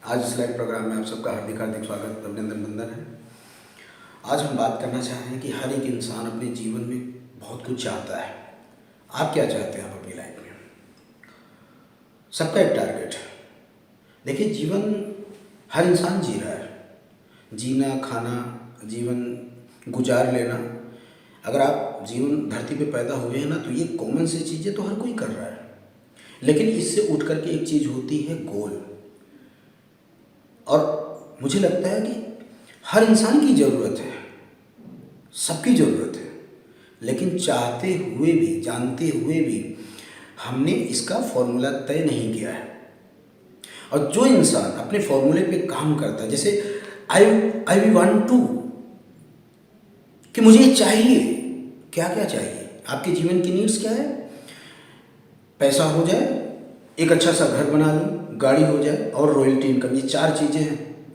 आज इस live programme में आप सबका हार्दिक हार्दिक स्वागत अभिनंदन बंदन है। आज हम बात करना चाह रहे हैं कि हर एक इंसान अपने जीवन में बहुत कुछ चाहता है। आप क्या चाहते हैं आप अपनी लाइफ में? सबका एक टारगेट है। देखिए, जीवन हर इंसान जी रहा है। जीना, खाना, जीवन गुजार लेना। अगर आप जीवन धरती पे पैदा हुए हैं ना, तो ये कॉमन सी चीज़ें तो हर कोई कर रहा है। लेकिन इससे उठ करके एक चीज़ होती है गोल। और मुझे लगता है कि हर इंसान की ज़रूरत है, सबकी ज़रूरत है। लेकिन चाहते हुए भी, जानते हुए भी हमने इसका फॉर्मूला तय नहीं किया है। और जो इंसान अपने फॉर्मूले पे काम करता है, जैसे आई वांट टू, कि मुझे ये चाहिए। क्या क्या चाहिए? आपके जीवन की नीड्स क्या है? पैसा हो जाए, एक अच्छा सा घर बना लूँ, गाड़ी हो जाए और रॉयल्टी इनकम। ये 4 चीज़ें हैं।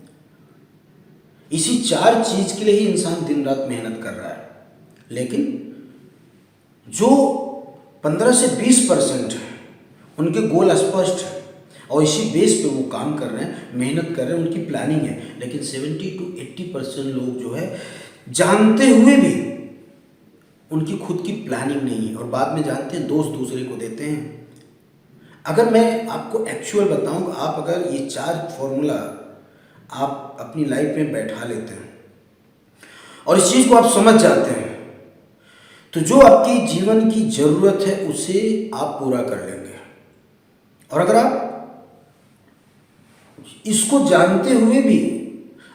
इसी 4 चीज़ के लिए ही इंसान दिन रात मेहनत कर रहा है। लेकिन जो 15 से 20% है, उनके गोल स्पष्ट है और इसी बेस पे वो काम कर रहे हैं, मेहनत कर रहे हैं, उनकी प्लानिंग है। लेकिन 70 to 80% लोग जो है, जानते हुए भी उनकी खुद की प्लानिंग नहीं है और बाद में जानते हैं दोस्त दूसरे को देते हैं। अगर मैं आपको एक्चुअल बताऊं, आप अगर ये 4 फॉर्मूला आप अपनी लाइफ में बैठा लेते हैं और इस चीज़ को आप समझ जाते हैं, तो जो आपकी जीवन की ज़रूरत है उसे आप पूरा कर लेंगे। और अगर आप इसको जानते हुए भी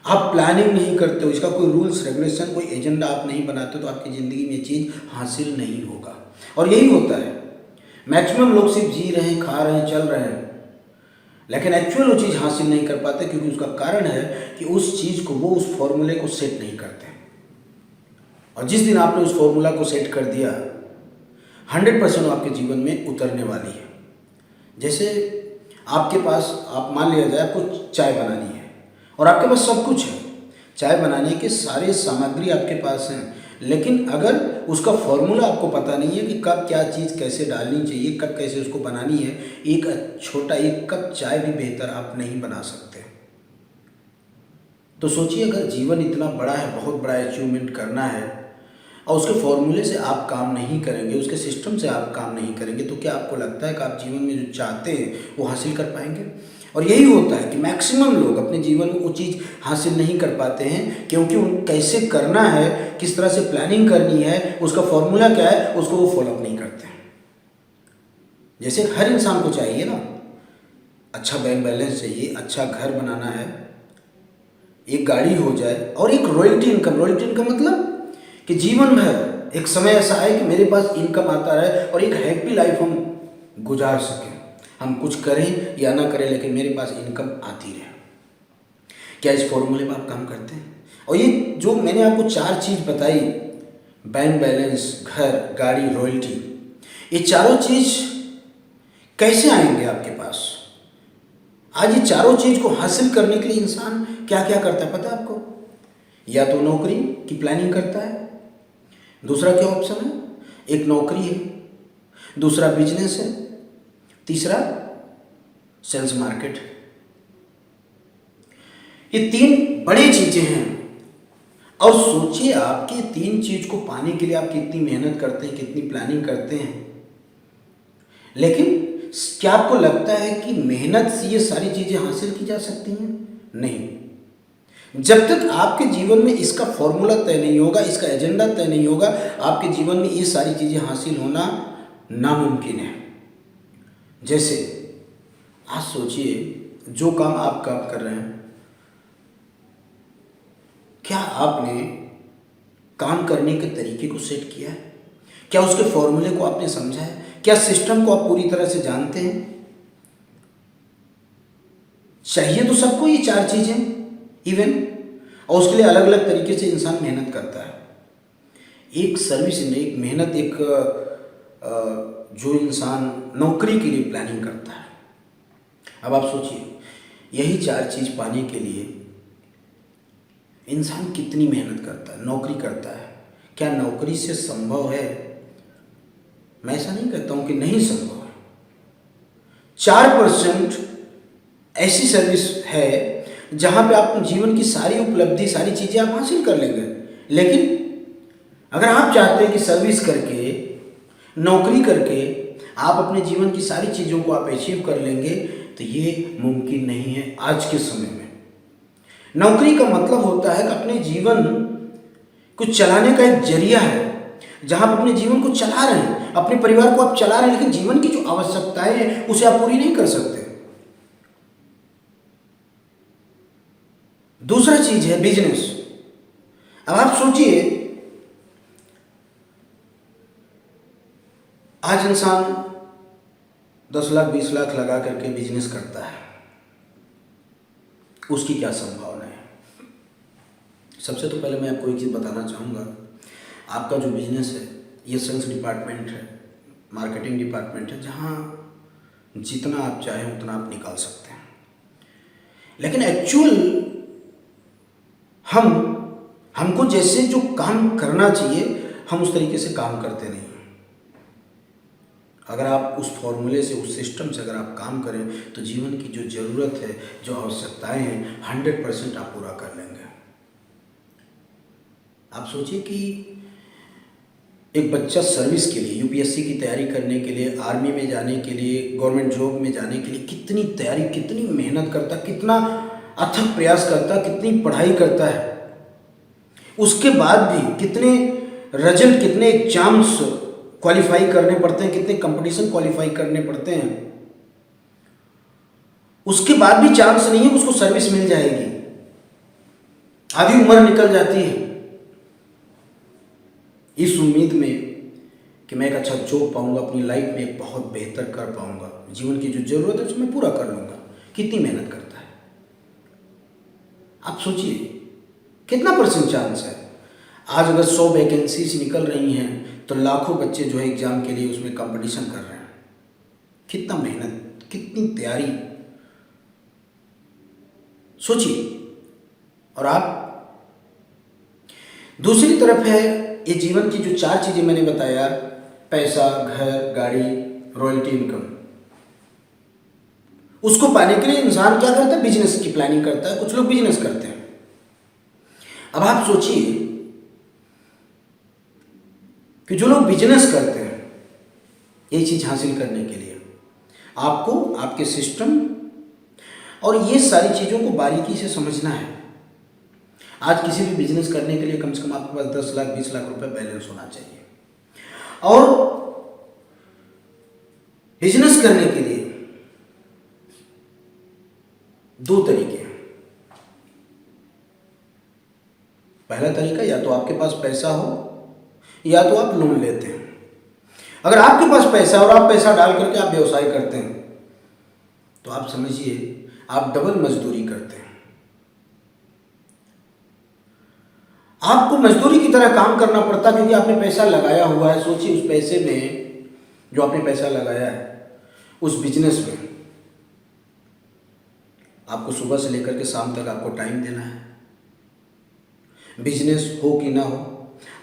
आप प्लानिंग नहीं करते हो, इसका कोई रूल्स रेगुलेशन, कोई एजेंडा आप नहीं बनाते, तो आपकी ज़िंदगी में ये चीज़ हासिल नहीं होगा। और यही होता है, मैक्सिमम लोग सिर्फ जी रहे हैं, खा रहे हैं, चल रहे हैं, लेकिन एक्चुअल वो चीज़ हासिल नहीं कर पाते। क्योंकि उसका कारण है कि उस चीज़ को, वो उस फॉर्मूले को सेट नहीं करते। और जिस दिन आपने उस फॉर्मूला को सेट कर दिया, 100% आपके जीवन में उतरने वाली है। जैसे आपके पास, आप मान लिया जाए आपको चाय बनानी है और आपके पास सब कुछ है, चाय बनाने के सारे सामग्री आपके पास हैं, लेकिन अगर उसका फॉर्मूला आपको पता नहीं है कि कब क्या चीज़ कैसे डालनी चाहिए, कब कैसे उसको बनानी है, एक छोटा 1 कप चाय भी बेहतर आप नहीं बना सकते। तो सोचिए, अगर जीवन इतना बड़ा है, बहुत बड़ा अचीवमेंट करना है और उसके फॉर्मूले से आप काम नहीं करेंगे, उसके सिस्टम से आप काम नहीं करेंगे, तो क्या आपको लगता है कि आप जीवन में जो चाहते हैं वो हासिल कर पाएंगे? और यही होता है कि मैक्सिमम लोग अपने जीवन में वो चीज़ हासिल नहीं कर पाते हैं, क्योंकि उन कैसे करना है, किस तरह से प्लानिंग करनी है, उसका फॉर्मूला क्या है, उसको वो फॉलोअप नहीं करते हैं। जैसे हर इंसान को चाहिए ना, अच्छा बैंक बैलेंस चाहिए, अच्छा घर बनाना है, एक गाड़ी हो जाए और एक रॉयल्टी इनकम। रॉयल्टी इनकम मतलब कि जीवन भर एक समय ऐसा आए कि मेरे पास इनकम आता रहे और एक हैप्पी लाइफ हम गुजार सकें। हम कुछ करें या ना करें, लेकिन मेरे पास इनकम आती रहे। क्या इस फॉर्मूले में आप काम करते हैं? और ये जो मैंने आपको 4 चीज़ बताई, बैंक बैलेंस, घर, गाड़ी, रॉयल्टी, ये चारों चीज़ कैसे आएंगे आपके पास? आज ये चारों चीज़ को हासिल करने के लिए इंसान क्या क्या करता है पता है आपको? या तो नौकरी की प्लानिंग करता है, दूसरा क्या ऑप्शन है, एक नौकरी है, दूसरा बिजनेस है, तीसरा सेल्स मार्केट। ये 3 बड़ी चीजें हैं। और सोचिए, आपके 3 चीज को पाने के लिए आप कितनी मेहनत करते हैं, कितनी प्लानिंग करते हैं। लेकिन क्या आपको लगता है कि मेहनत से ये सारी चीजें हासिल की जा सकती हैं? नहीं। जब तक आपके जीवन में इसका फॉर्मूला तय नहीं होगा, इसका एजेंडा तय नहीं होगा, आपके जीवन में ये सारी चीज़ें हासिल होना नामुमकिन है। जैसे आज सोचिए, जो काम आप कर रहे हैं, क्या आपने काम करने के तरीके को सेट किया है? क्या उसके फॉर्मूले को आपने समझा है? क्या सिस्टम को आप पूरी तरह से जानते हैं? चाहिए तो सबको ये 4 चीज़ें इवन, और उसके लिए अलग अलग तरीके से इंसान मेहनत करता है। एक सर्विस, एक मेहनत, एक जो इंसान नौकरी के लिए प्लानिंग करता है। अब आप सोचिए, यही 4 चीज़ पाने के लिए इंसान कितनी मेहनत करता है, नौकरी करता है। क्या नौकरी से संभव है? मैं ऐसा नहीं कहता हूँ कि नहीं संभव है। 4% ऐसी सर्विस है जहाँ पे आप जीवन की सारी उपलब्धि, सारी चीज़ें आप हासिल कर लेंगे। लेकिन अगर आप चाहते हैं कि सर्विस करके, नौकरी करके आप अपने जीवन की सारी चीज़ों को आप अचीव कर लेंगे, तो ये मुमकिन नहीं है आज के समय में। नौकरी का मतलब होता है कि अपने जीवन को चलाने का एक जरिया है, जहाँ आप अपने जीवन को चला रहे हैं, अपने परिवार को आप चला रहे हैं, लेकिन जीवन की जो आवश्यकताएं हैं उसे आप पूरी नहीं कर सकते। दूसरा चीज है बिजनेस। अब आप सोचिए, आज इंसान 10 लाख 20 लाख लगा करके बिजनेस करता है, उसकी क्या संभावना है? सबसे तो पहले मैं आपको एक चीज़ बताना चाहूँगा, आपका जो बिजनेस है ये सेल्स डिपार्टमेंट है, मार्केटिंग डिपार्टमेंट है, जहाँ जितना आप चाहें उतना आप निकाल सकते हैं। लेकिन एक्चुअल हमको जैसे जो काम करना चाहिए हम उस तरीके से काम करते नहीं हैं। अगर आप उस फॉर्मूले से, उस सिस्टम से अगर आप काम करें तो जीवन की जो ज़रूरत है, जो आवश्यकताएं हैं, 100% आप पूरा कर लेंगे। आप सोचिए कि एक बच्चा सर्विस के लिए, यूपीएससी की तैयारी करने के लिए, आर्मी में जाने के लिए, गवर्नमेंट जॉब में जाने के लिए कितनी तैयारी, कितनी मेहनत करता, कितना अथक प्रयास करता, कितनी पढ़ाई करता है। उसके बाद भी कितने रिजल्ट, कितने एग्जाम्स क्वालिफाई करने पड़ते हैं, कितने कंपटीशन क्वालिफाई करने पड़ते हैं। उसके बाद भी चांस नहीं है उसको सर्विस मिल जाएगी। आधी उम्र निकल जाती है इस उम्मीद में कि मैं एक अच्छा जॉब पाऊंगा, अपनी लाइफ में एक बहुत बेहतर कर पाऊंगा, जीवन की जो जरूरत है उसे मैं पूरा कर लूंगा। कितनी मेहनत करता है, आप सोचिए कितना % चांस है। आज अगर 100 वैकेंसीज निकल रही हैं तो लाखों बच्चे जो है एग्जाम के लिए उसमें कंपटीशन कर रहे हैं। कितना मेहनत, कितनी तैयारी, सोचिए। और आप दूसरी तरफ है ये जीवन की जो 4 चीजें मैंने बताया, पैसा, घर, गाड़ी, रॉयल्टी इनकम, उसको पाने के लिए इंसान क्या करता है? बिजनेस की प्लानिंग करता है। कुछ लोग बिजनेस करते हैं। अब आप सोचिए कि जो लोग बिजनेस करते हैं, ये चीज हासिल करने के लिए आपको आपके सिस्टम और ये सारी चीजों को बारीकी से समझना है। आज किसी भी बिजनेस करने के लिए कम से कम आपके पास 10 लाख 20 लाख रुपए बैलेंस होना चाहिए। और बिजनेस करने के लिए 2 तरीके हैं। पहला तरीका, या तो आपके पास पैसा हो या तो आप लोन लेते हैं। अगर आपके पास पैसा और आप पैसा डाल करके आप व्यवसाय करते हैं तो आप समझिए आप डबल मजदूरी करते हैं। आपको मजदूरी की तरह काम करना पड़ता क्योंकि आपने पैसा लगाया हुआ है। सोचिए उस पैसे में, जो आपने पैसा लगाया है उस बिजनेस में, आपको सुबह से लेकर के शाम तक आपको टाइम देना है। बिजनेस हो कि ना हो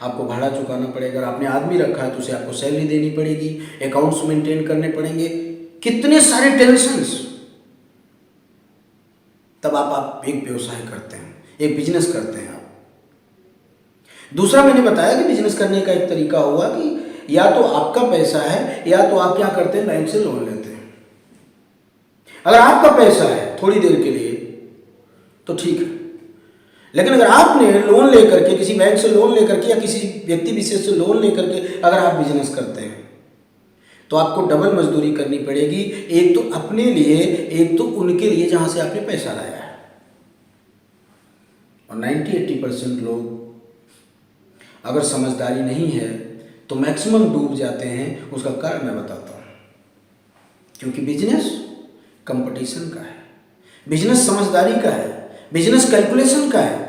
आपको भाड़ा चुकाना पड़ेगा। अगर आपने आदमी रखा है तो उसे आपको सैलरी देनी पड़ेगी, अकाउंट्स मेंटेन करने पड़ेंगे, कितने सारे टेंशन्स। तब आप एक व्यवसाय करते हैं, एक बिजनेस करते हैं आप। दूसरा मैंने बताया कि बिजनेस करने का एक तरीका होगा कि या तो आपका पैसा है या तो आप क्या करते हैं, बैंक से लोन लेते हैं। अगर आपका पैसा है थोड़ी देर के लिए तो ठीक है, लेकिन अगर आपने लोन लेकर के, किसी बैंक से लोन लेकर के या किसी व्यक्ति विशेष से लोन लेकर के अगर आप बिजनेस करते हैं तो आपको डबल मजदूरी करनी पड़ेगी। एक तो अपने लिए, एक तो उनके लिए जहां से आपने पैसा लाया है। और 90-80% लोग अगर समझदारी नहीं है तो मैक्सिमम डूब जाते हैं। उसका कारण मैं बताता हूँ। क्योंकि बिजनेस कंपटीशन का है, बिजनेस समझदारी का है, बिजनेस कैलकुलेशन का है।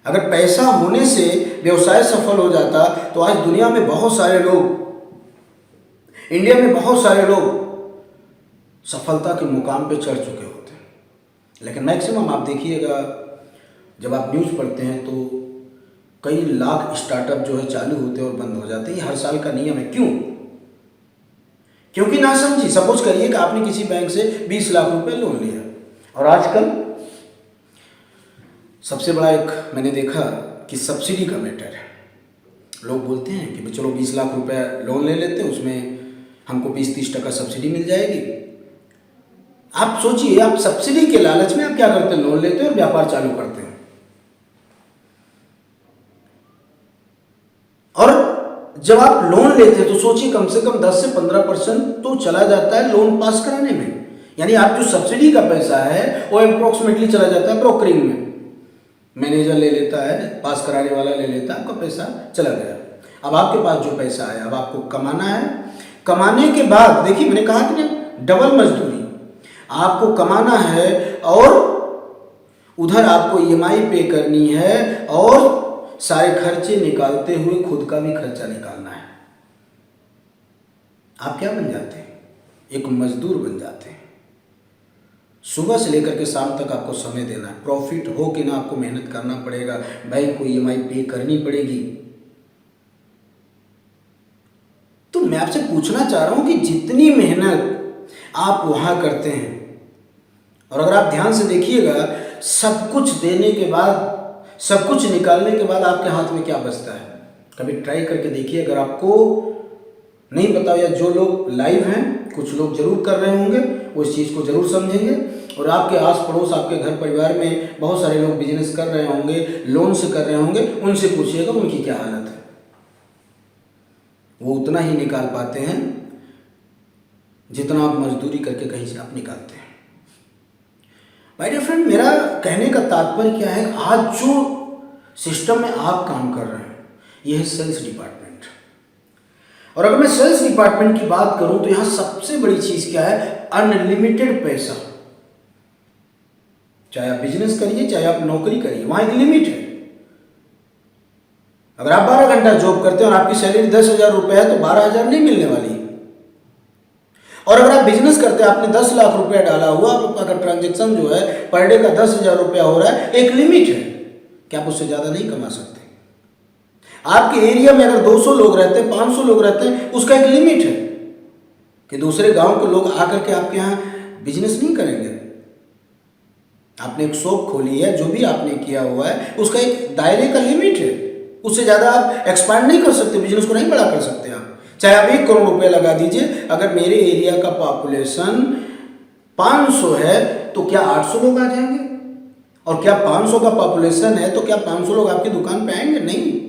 अगर पैसा होने से व्यवसाय सफल हो जाता तो आज दुनिया में बहुत सारे लोग, इंडिया में बहुत सारे लोग सफलता के मुकाम पे चढ़ चुके होते हैं। लेकिन मैक्सिमम आप देखिएगा, जब आप न्यूज़ पढ़ते हैं तो कई लाख स्टार्टअप जो है चालू होते हैं और बंद हो जाते हैं। ये हर साल का नियम है। क्यों? क्योंकि ना समझी। सपोज करिए कि आपने किसी बैंक से 20 लाख रुपए लोन लिया, और आजकल सबसे बड़ा एक मैंने देखा कि सब्सिडी का मैटर है। लोग बोलते हैं कि चलो 20 लाख रुपए लोन ले लेते हैं, उसमें हमको 20-30% सब्सिडी मिल जाएगी। आप सोचिए, आप सब्सिडी के लालच में आप क्या करते हैं, लोन लेते हैं और व्यापार चालू करते हैं। और जब आप लोन लेते हैं तो सोचिए कम से कम 10 से 15% तो चला जाता है लोन पास कराने में। यानी आप जो सब्सिडी का पैसा है वो अप्रोक्सीमेटली चला जाता है ब्रोकरिंग में। मैनेजर ले लेता है, पास कराने वाला ले लेता है, आपका पैसा चला गया। अब आपके पास जो पैसा है, अब आपको कमाना है। कमाने के बाद देखिए, मैंने कहा कि ना डबल मजदूरी, आपको कमाना है और उधर आपको ईएमआई पे करनी है और सारे खर्चे निकालते हुए खुद का भी खर्चा निकालना है। आप क्या बन जाते हैं, एक मजदूर बन जाते हैं। सुबह से लेकर के शाम तक आपको समय देना है। प्रॉफिट हो कि ना, आपको मेहनत करना पड़ेगा, बैंक को ईएमआई पे करनी पड़ेगी। तो मैं आपसे पूछना चाह रहा हूं कि जितनी मेहनत आप वहां करते हैं, और अगर आप ध्यान से देखिएगा, सब कुछ देने के बाद, सब कुछ निकालने के बाद आपके हाथ में क्या बचता है? कभी ट्राई करके देखिए। अगर आपको नहीं पता, या जो लोग लाइव हैं, कुछ लोग जरूर कर रहे होंगे, वो इस चीज़ को जरूर समझेंगे। और आपके आस पड़ोस, आपके घर परिवार में बहुत सारे लोग बिजनेस कर रहे होंगे, लोन से कर रहे होंगे, उनसे पूछिएगा उनकी क्या हालत है। वो उतना ही निकाल पाते हैं जितना आप मजदूरी करके कहीं से आप निकालते हैं। माय डियर फ्रेंड, मेरा कहने का तात्पर्य क्या है, आज जो सिस्टम में आप काम कर रहे हैं, यह है सेल्स डिपार्टमेंट। और अगर मैं सेल्स डिपार्टमेंट की बात करूं तो यहां सबसे बड़ी चीज क्या है, अनलिमिटेड पैसा। चाहे आप बिजनेस करिए, चाहे आप नौकरी करिए, वहां एक लिमिट है। अगर आप 12 घंटा जॉब करते हैं और आपकी सैलरी 10,000 रुपए है तो 12,000 नहीं मिलने वाली। और अगर आप बिजनेस करते हैं, आपने 10 लाख रुपया डाला हुआ, अगर ट्रांजेक्शन जो है पर डे का 10,000 रुपया हो रहा है, एक लिमिट है कि आप उससे ज्यादा नहीं कमा सकते। आपके एरिया में अगर 200 लोग रहते हैं, 500 लोग रहते हैं, उसका एक लिमिट है कि दूसरे गांव के लोग आकर के आपके यहाँ बिजनेस नहीं करेंगे। आपने एक शॉप खोली है, जो भी आपने किया हुआ है, उसका एक दायरे का लिमिट है। उससे ज़्यादा आप एक्सपांड नहीं कर सकते, बिजनेस को नहीं बड़ा कर सकते आप। चाहे आप 1 करोड़ रुपए लगा दीजिए, अगर मेरे एरिया का पॉपुलेशन 500 है तो क्या 800 लोग आ जाएंगे? और क्या 500 का पॉपुलेशन है तो क्या 500 लोग आपकी दुकान पे आएंगे? नहीं,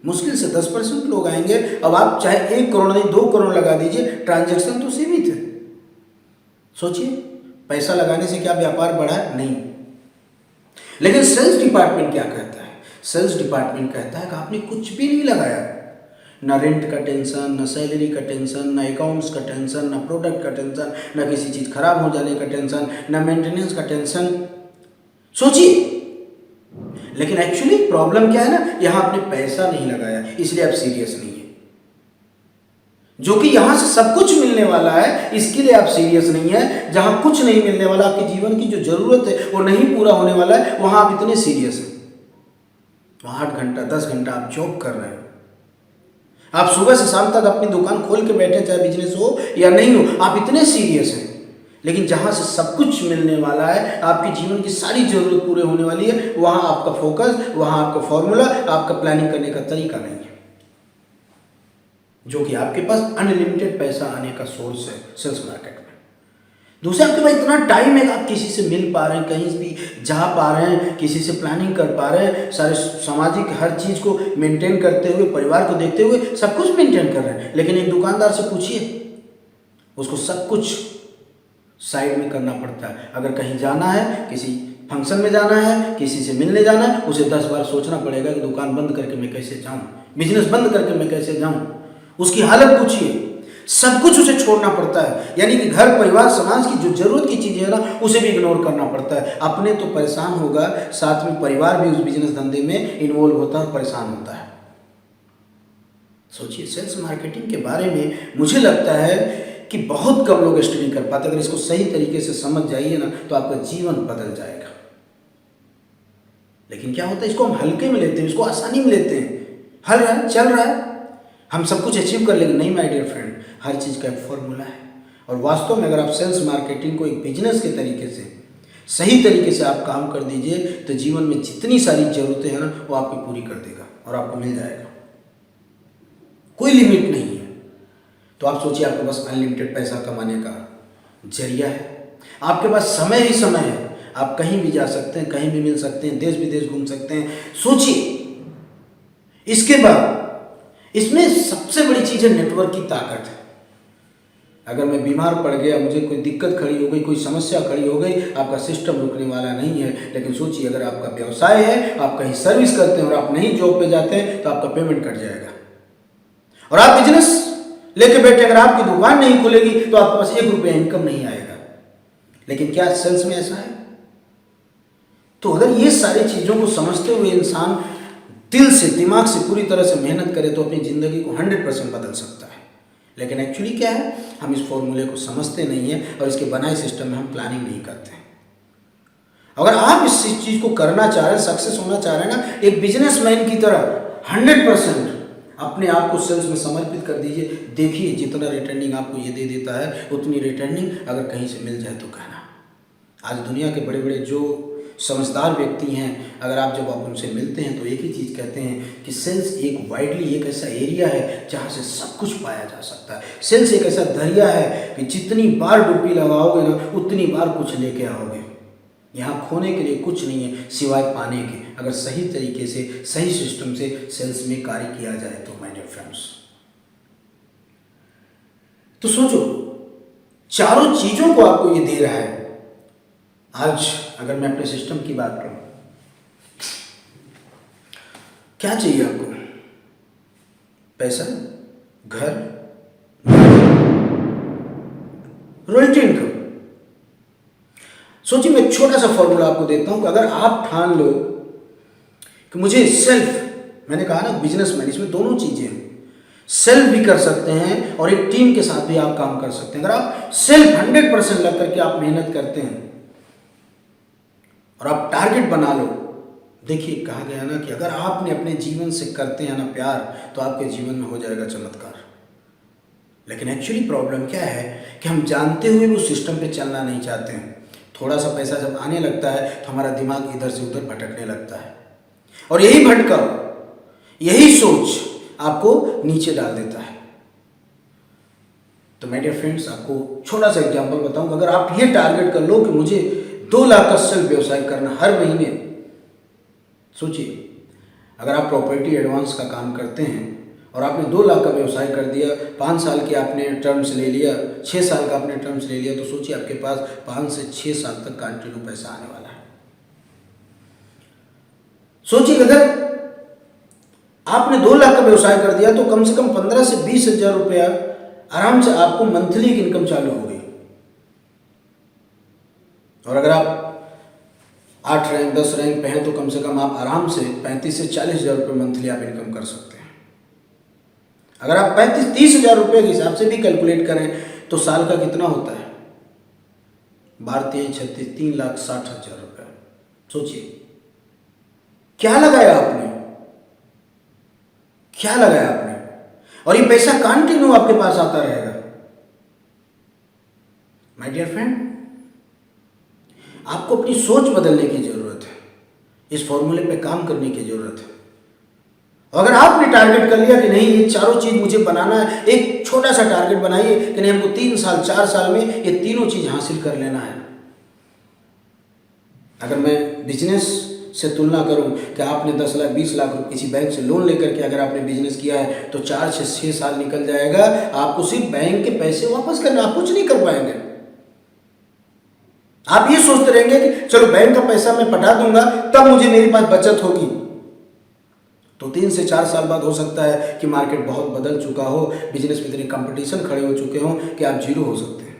मुश्किल से 10% लोग आएंगे। अब आप चाहे 1 करोड़ नहीं 2 करोड़ लगा दीजिए, ट्रांजैक्शन तो सीमित है। सोचिए, पैसा लगाने से क्या व्यापार बढ़ा? नहीं। लेकिन सेल्स डिपार्टमेंट क्या कहता है? सेल्स डिपार्टमेंट कहता है कि आपने कुछ भी नहीं लगाया, ना रेंट का टेंशन, ना सैलरी का टेंशन, ना अकाउंट्स का टेंशन, ना प्रोडक्ट का टेंशन, ना किसी चीज़ खराब हो जाने का टेंशन, ना मेंटेनेंस का टेंशन। सोचिए, लेकिन एक्चुअली प्रॉब्लम क्या है ना, यहां आपने पैसा नहीं लगाया, इसलिए आप सीरियस नहीं है। जो कि यहां से सब कुछ मिलने वाला है, इसके लिए आप सीरियस नहीं है। जहां कुछ नहीं मिलने वाला, आपके जीवन की जो जरूरत है वो नहीं पूरा होने वाला है, वहां आप इतने सीरियस हैं। 8 घंटा 10 घंटा आप जॉब कर रहे हैं, आप सुबह से शाम तक अपनी दुकान खोल के बैठे, चाहे बिजनेस हो या नहीं हो, आप इतने सीरियस हैं। लेकिन जहां से सब कुछ मिलने वाला है, आपके जीवन की सारी जरूरत पूरे होने वाली है, वहां आपका फोकस, वहां आपका फॉर्मूला, आपका प्लानिंग करने का तरीका नहीं है। जो कि आपके पास अनलिमिटेड पैसा आने का सोर्स है सेल्स मार्केट में। दूसरा, आपके पास इतना टाइम है कि आप किसी से मिल पा रहे हैं, कहीं भी जा पा रहे हैं, किसी से प्लानिंग कर पा रहे हैं, सारे सामाजिक हर चीज़ को मेंटेन करते हुए, परिवार को देखते हुए सब कुछ मेंटेन कर रहे हैं। लेकिन एक दुकानदार से पूछिए, उसको सब कुछ साइड में करना पड़ता है। अगर कहीं जाना है, किसी फंक्शन में जाना है, किसी से मिलने जाना है, उसे 10 बार सोचना पड़ेगा कि दुकान बंद करके मैं कैसे जाऊँ, बिजनेस बंद करके मैं कैसे जाऊँ। उसकी हालत पूछिए, सब कुछ उसे छोड़ना पड़ता है। यानी कि घर परिवार समाज की जो जरूरत की चीजें है ना, उसे भी इग्नोर करना पड़ता है। अपने तो परेशान होगा, साथ में परिवार भी उस बिजनेस धंधे में इन्वॉल्व होता है और परेशान होता है। सोचिए, सेल्स मार्केटिंग के बारे में मुझे लगता है कि बहुत कम लोग स्टडी कर पाते। अगर इसको सही तरीके से समझ जाइए ना, तो आपका जीवन बदल जाएगा। लेकिन क्या होता है, इसको हम हल्के में लेते हैं, इसको आसानी में लेते हैं। हल रहा है, चल रहा है, हम सब कुछ अचीव कर लेंगे। नहीं माय डियर फ्रेंड, हर चीज़ का एक फॉर्मूला है। और वास्तव में अगर आप सेल्स मार्केटिंग को एक बिजनेस के तरीके से सही तरीके से आप काम कर दीजिए तो जीवन में जितनी सारी ज़रूरतें हैं ना वो आपकी पूरी कर देगा और आपको मिल जाएगा। कोई लिमिट नहीं है। तो आप सोचिए, आपके पास अनलिमिटेड पैसा कमाने का जरिया है, आपके पास समय ही समय है, आप कहीं भी जा सकते हैं, कहीं भी मिल सकते हैं, देश विदेश घूम सकते हैं। सोचिए, इसके बाद इसमें सबसे बड़ी चीज़ है नेटवर्क की ताकत है। अगर मैं बीमार पड़ गया, मुझे कोई दिक्कत खड़ी हो गई, कोई समस्या खड़ी हो गई, आपका सिस्टम रुकने वाला नहीं है। लेकिन सोचिए, अगर आपका व्यवसाय है, आप कहीं सर्विस करते हैं और आप नहीं जॉब पे जाते हैं तो आपका पेमेंट कट जाएगा। और आप बिजनेस लेके बैठे, अगर आपकी दुकान नहीं खुलेगी तो आपके पास 1 रुपया इनकम नहीं आएगा। लेकिन क्या सेल्स में ऐसा है? तो अगर ये सारी चीज़ों को समझते हुए इंसान दिल से, दिमाग से पूरी तरह से मेहनत करे तो अपनी ज़िंदगी को 100% बदल सकता है। लेकिन एक्चुअली क्या है, हम इस फॉर्मूले को समझते नहीं हैं और इसके बनाए सिस्टम में हम प्लानिंग नहीं करते हैं। अगर आप इस चीज़ को करना चाह रहे हैं, सक्सेस होना चाह रहे हैं ना, एक बिजनेसमैन की तरह 100% अपने आप को सेल्स में समर्पित कर दीजिए। देखिए, जितना रिटर्निंग आपको ये दे देता है उतनी रिटर्निंग अगर कहीं से मिल जाए तो कहना। आज दुनिया के बड़े बड़े जो समझदार व्यक्ति हैं, अगर जब आप उनसे मिलते हैं तो एक ही चीज़ कहते हैं कि सेल्स एक वाइडली एक ऐसा एरिया है जहाँ से सब कुछ पाया जा सकता है। सेल्स एक ऐसा दरिया है कि जितनी बार डुबकी लगाओगे ना उतनी बार कुछ लेके आओगे। यहाँ खोने के लिए कुछ नहीं है सिवाय पाने के, अगर सही तरीके से, सही सिस्टम से सेल्स में कार्य किया जाए तो। माय डियर फ्रेंड्स, तो सोचो, चारों चीज़ों को आपको ये दे रहा है। आज अगर मैं अपने सिस्टम की बात करूं, क्या चाहिए आपको? पैसा, घर, रॉयल्टी इनकम। सोचिए, मैं एक छोटा सा फॉर्मूला आपको देता हूं कि अगर आप ठान लो कि मुझे सेल्फ, मैंने कहा ना बिजनेसमैन, इसमें दोनों चीजें हैं, सेल्फ भी कर सकते हैं और एक टीम के साथ भी आप काम कर सकते हैं। अगर आप सेल्फ 100% लग करके आप मेहनत करते हैं और आप टारगेट बना लो, देखिए कहा गया ना कि अगर आपने अपने जीवन से करते हैं ना प्यार तो आपके जीवन में हो जाएगा चमत्कार। लेकिन एक्चुअली प्रॉब्लम क्या है कि हम जानते हुए भी उस सिस्टम पे चलना नहीं चाहते हैं। थोड़ा सा पैसा जब आने लगता है तो हमारा दिमाग इधर से उधर भटकने लगता है और यही भटकाव, यही सोच आपको नीचे डाल देता है। तो माय डियर फ्रेंड्स, आपको छोटा सा एग्जांपल बताऊं, अगर आप ये टारगेट कर लो कि मुझे 2 लाख का सेल्फ व्यवसाय करना हर महीने। सोचिए, अगर आप प्रॉपर्टी एडवांस का काम करते हैं और आपने 2 लाख का व्यवसाय कर दिया, 5 साल के आपने टर्म्स ले लिया, 6 साल का आपने टर्म्स ले लिया, तो सोचिए आपके पास 5 से 6 साल तक कंटिन्यू पैसा आने वाला है। सोचिए, अगर आपने 2 लाख का व्यवसाय कर दिया तो कम से कम 15 से 20 हजार रुपया आराम से आपको मंथली की इनकम चालू हो गई। और अगर आप 8 रैंक 10 रैंक पे हैं तो कम से कम आप आराम से 35 से 40 हजार रुपये मंथली आप इनकम कर सकते हैं। अगर आप 35-30 हजार रुपये के हिसाब से भी कैलकुलेट करें तो साल का कितना होता है? 12-36 3,60,000 रुपये। सोचिए, क्या लगाया आपने, क्या लगाया आपने, और ये पैसा कंटिन्यू आपके पास आता रहेगा। माय डियर फ्रेंड, आपको अपनी सोच बदलने की जरूरत है, इस फॉर्मूले पे काम करने की जरूरत है। अगर आपने टारगेट कर लिया कि नहीं ये चारों चीज मुझे बनाना है, एक छोटा सा टारगेट बनाइए कि नहीं हमको 3 साल 4 साल में ये तीनों चीज हासिल कर लेना है। अगर मैं बिजनेस से तुलना करूं कि आपने 10 लाख 20 लाख रुपये किसी बैंक से लोन लेकर के अगर आपने बिजनेस किया है तो 4 से 6 साल निकल जाएगा, आपको सिर्फ बैंक के पैसे वापस करना, आप कुछ नहीं कर पाएंगे। आप ये सोचते रहेंगे कि चलो बैंक का पैसा मैं पटा दूंगा तब मुझे मेरे पास बचत होगी। तो 3 से 4 साल बाद हो सकता है कि मार्केट बहुत बदल चुका हो, बिजनेस में इतने कंपटीशन खड़े हो चुके हों कि आप जीरो हो सकते हैं।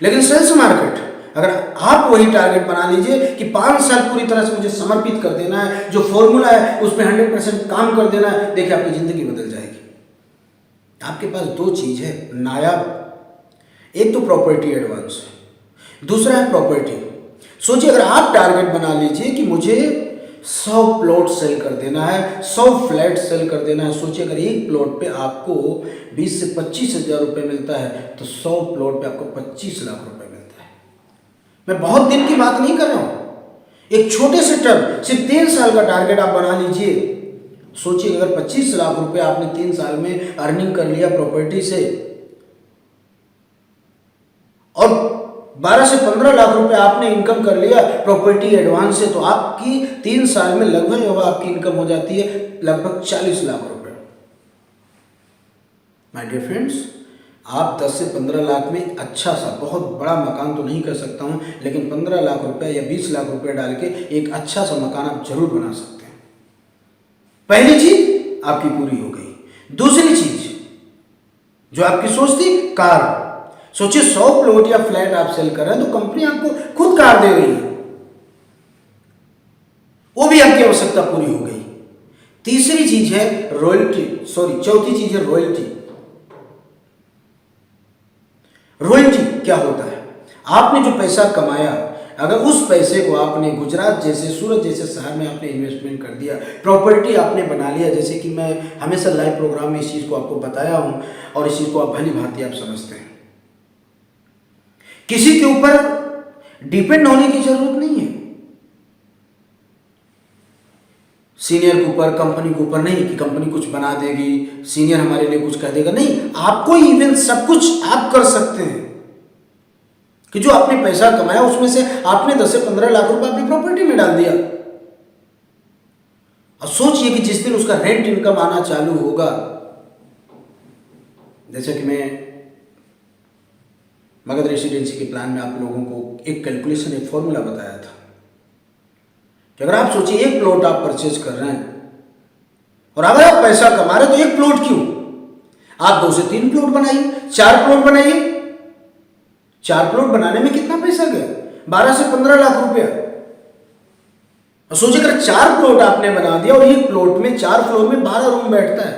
लेकिन सेल्स मार्केट, अगर आप वही टारगेट बना लीजिए कि 5 साल पूरी तरह से मुझे समर्पित कर देना है, जो फॉर्मूला है उसमें 100% काम कर देना है, देखिए आपकी जिंदगी बदल जाएगी। आपके पास 2 चीज है नायाब, एक तो प्रॉपर्टी एडवांस, दूसरा है प्रॉपर्टी। सोचिए, अगर आप टारगेट बना लीजिए कि मुझे 100 प्लॉट सेल कर देना है, 100 फ्लैट सेल कर देना है। सोचिए, अगर एक प्लॉट पे आपको 20 से 25 हजार रुपये मिलता है तो 100 प्लॉट पे आपको 25 लाख रुपए मिलता है। मैं बहुत दिन की बात नहीं कर रहा हूं, एक छोटे से टर्म, सिर्फ 3 साल का टारगेट आप बना लीजिए। सोचिए अगर 25 लाख रुपए आपने 3 साल में अर्निंग कर लिया प्रॉपर्टी से, और 12 से 15 लाख रुपए आपने इनकम कर लिया प्रॉपर्टी एडवांस से, तो आपकी 3 साल में लगभग आपकी इनकम हो जाती है लगभग 40 लाख रुपए। माय डियर फ्रेंड्स, आप 10 से 15 लाख में अच्छा सा, बहुत बड़ा मकान तो नहीं कर सकता हूं, लेकिन 15 लाख रुपए या 20 लाख रुपए डाल के एक अच्छा सा मकान आप जरूर बना सकते हैं। पहली चीज आपकी पूरी हो गई। दूसरी चीज जो आपकी सोच थी, कार। सोचिए 100 प्लॉट या फ्लैट आप सेल कर रहे हैं तो कंपनी आपको खुद कार दे रही है, वो भी आपकी आवश्यकता पूरी हो गई। तीसरी चीज है चौथी चीज है रॉयल्टी। रॉयल्टी क्या होता है? आपने जो पैसा कमाया, अगर उस पैसे को आपने गुजरात जैसे, सूरत जैसे शहर में आपने इन्वेस्टमेंट कर दिया, प्रॉपर्टी आपने बना लिया, जैसे कि मैं हमेशा लाइव प्रोग्राम में इस चीज़ को आपको बताया हूं और इस चीज़ को आप भली भांति आप समझते हैं। किसी के ऊपर डिपेंड होने की जरूरत नहीं है, सीनियर के ऊपर, कंपनी के ऊपर नहीं कि कंपनी कुछ बना देगी, सीनियर हमारे लिए कुछ कह देगा, नहीं। आपको इवन सब कुछ आप कर सकते हैं कि जो आपने पैसा कमाया उसमें से आपने 10 से 15 लाख रुपए अपनी प्रॉपर्टी में डाल दिया। और सोचिए कि जिस दिन उसका रेंट इनकम आना चालू होगा, जैसे कि मैं मगध रेसिडेंसी के प्लान में आप लोगों को एक कैलकुलेशन, एक फॉर्मूला बताया था कि अगर आप सोचिए एक प्लॉट आप परचेज कर रहे हैं और अगर आप पैसा कमा रहे हैं तो एक प्लॉट क्यों, आप 2 से 3 प्लॉट बनाइए, 4 प्लॉट बनाइए। 4 प्लॉट बनाने में कितना पैसा गया? 12 से 15 लाख रुपया। और सोचिए अगर 4 प्लॉट आपने बना दिया और एक प्लॉट में 4 फ्लोर में 12 रूम बैठता है,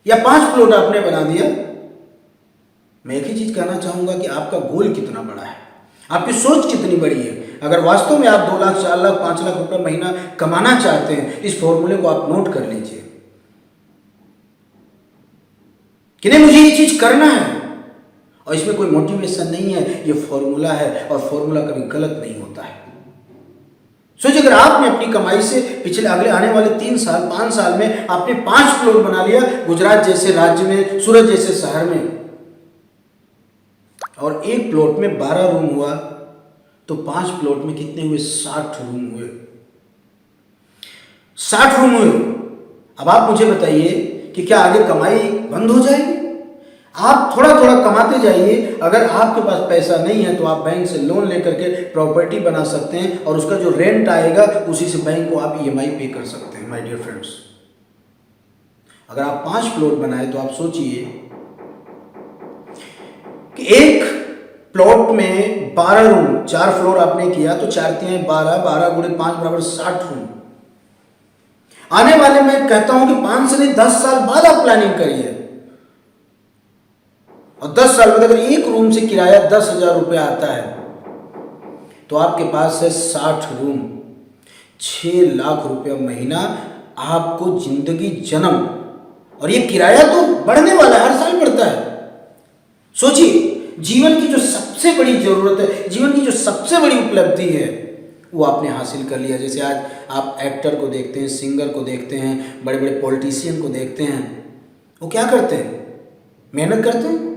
या 5 प्लॉट आपने बना दिया। मैं एक ही चीज कहना चाहूंगा कि आपका गोल कितना बड़ा है, आपकी सोच कितनी बड़ी है। अगर वास्तव में आप 2 लाख, 4 लाख, 5 लाख रुपए महीना कमाना चाहते हैं, इस फॉर्मूले को आप नोट कर लीजिए कि नहीं मुझे ये चीज करना है, और इसमें कोई मोटिवेशन नहीं है, ये फॉर्मूला है और फॉर्मूला कभी गलत नहीं होता है। सोचिए अगर आपने अपनी कमाई से पिछले अगले आने वाले 3 साल, 5 साल में आपने 5 प्लॉट बना लिया गुजरात जैसे राज्य में, सूरत जैसे शहर में, और एक प्लॉट में 12 रूम हुआ, तो 5 प्लॉट में कितने हुए? 60 रूम हुए। 60 रूम हुए। अब आप मुझे बताइए कि क्या आगे कमाई बंद हो जाएगी? आप थोड़ा थोड़ा कमाते जाइए। अगर आपके पास पैसा नहीं है तो आप बैंक से लोन लेकर के प्रॉपर्टी बना सकते हैं, और उसका जो रेंट आएगा उसी से बैंक को आप EMI पे कर सकते हैं। माय डियर फ्रेंड्स, अगर आप 5 प्लॉट बनाए तो आप सोचिए कि एक प्लॉट में 12 रूम, 4 फ्लोर आपने किया तो 4 तिहाई 12, 12 गुणे 5 बराबर 60 रूम। आने वाले मैं कहता हूं कि 5 से नहीं 10 साल बाद आप प्लानिंग करिए, और 10 साल बाद अगर एक रूम से किराया 10,000 रुपये आता है तो आपके पास है 60 रूम, 6 लाख रुपया महीना आपको जिंदगी जन्म, और ये किराया तो बढ़ने वाला है, हर साल बढ़ता है। सोचिए जीवन की जो सबसे बड़ी जरूरत है, जीवन की जो सबसे बड़ी उपलब्धि है, वो आपने हासिल कर लिया। जैसे आज आप एक्टर को देखते हैं, सिंगर को देखते हैं, बड़े बड़े पॉलिटिशियन को देखते हैं, वो क्या करते हैं? मेहनत करते हैं।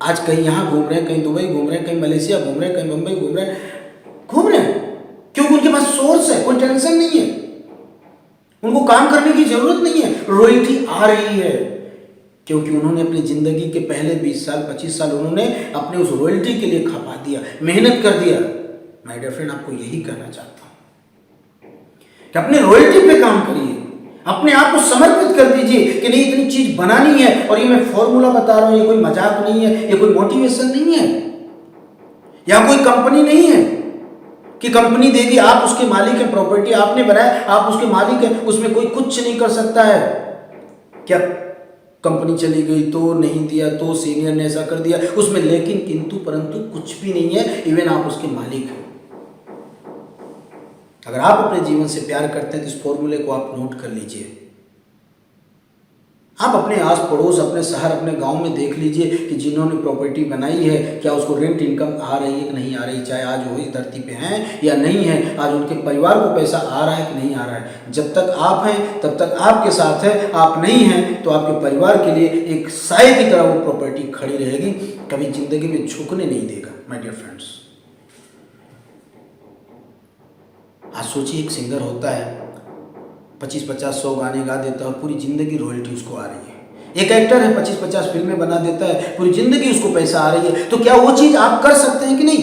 आज कहीं यहाँ घूम रहे हैं, कहीं दुबई घूम रहे हैं, कहीं मलेशिया घूम रहे हैं, कहीं मुंबई घूम रहे हैं, क्योंकि उनके पास सोर्स है, कोई टेंशन नहीं है, उनको काम करने की जरूरत नहीं है, रॉयल्टी आ रही है, क्योंकि उन्होंने अपनी जिंदगी के पहले 20 साल, 25 साल उन्होंने अपने उस रॉयल्टी के लिए खपा दिया, मेहनत कर दिया। माय डियर फ्रेंड, आपको यही कहना चाहता हूं कि अपने रॉयल्टी पे काम करिए, अपने आप को समर्पित कर दीजिए कि नहीं इतनी चीज बनानी है। और ये मैं फॉर्मूला बता रहा हूं, ये कोई मजाक नहीं है, ये कोई मोटिवेशन नहीं है, या कोई कंपनी नहीं है कि कंपनी देगी, आप उसके मालिक हैं, प्रॉपर्टी आपने बनाया, आप उसके मालिक हैं, उसमें कोई कुछ नहीं कर सकता है। क्या कंपनी चली गई तो नहीं दिया तो सीनियर ने ऐसा कर दिया, उसमें लेकिन किंतु परंतु कुछ भी नहीं है, इवन आप उसके मालिक हैं। अगर आप अपने जीवन से प्यार करते हैं तो इस फॉर्मूले को आप नोट कर लीजिए। आप अपने आस पड़ोस, अपने शहर, अपने गांव में देख लीजिए कि जिन्होंने प्रॉपर्टी बनाई है, क्या उसको रेंट इनकम आ रही है कि नहीं आ रही, चाहे आज वो इस धरती पे हैं या नहीं है, आज उनके परिवार को पैसा आ रहा है कि नहीं आ रहा है। जब तक आप हैं तब तक आपके साथ है, आप नहीं हैं तो आपके परिवार के लिए एक साए की तरह वो प्रॉपर्टी खड़ी रहेगी, कभी जिंदगी में झुकने नहीं देगा। माय डियर फ्रेंड्स, आज सोचिए एक सिंगर होता है, 25-50-100 गाने गा देता है और पूरी ज़िंदगी रॉयल्टी उसको आ रही है। एक एक्टर है, 25-50 फिल्में बना देता है, पूरी ज़िंदगी उसको पैसा आ रही है। तो क्या वो चीज़ आप कर सकते हैं कि नहीं?